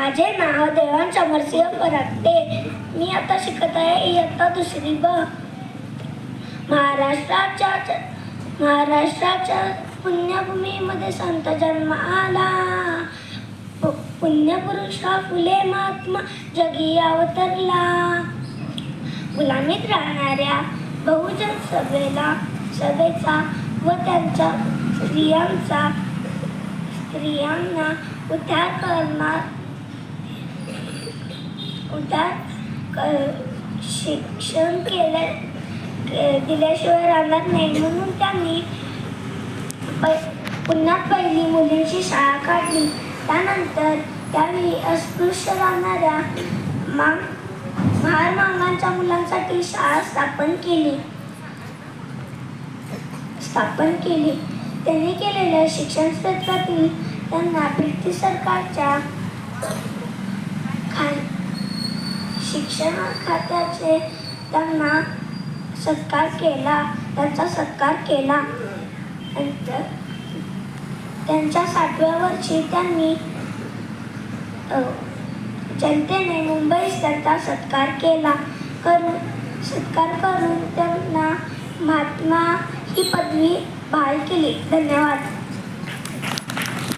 माझे नाव देवांश अमरसिंह परागटे. मी आता शिकत आहे इयत्ता दुसरी ब. महाराष्ट्राच्या पुण्यभूमीमध्ये संत जन्म आला. पुण्यपुरुष हा फुले महात्मा जगी अवतरला. गुलामीत राहणाऱ्या बहुजन सभेचा व त्यांच्या स्त्रियांना शिक्षण दिल्याशिवाय राहणार नाही, म्हणून त्यांनी पुण्यात पहिली मुलींची शाळा काढली. त्यानंतर त्यावेळी अस्पृश्य राहणाऱ्या महार मागांच्या मुलांसाठी शाळा स्थापन केली. त्यांनी केलेल्या शिक्षण क्षेत्रातील त्यांना ब्रिटिश सरकारच्या शिक्षण खात्याचे त्यांचा सत्कार केला. त्यांच्या 60व्या वर्षी त्यांनी जनतेने मुंबईत त्यांचा सत्कार करून त्यांना महात्मा ही पदवी बहाल केली. धन्यवाद.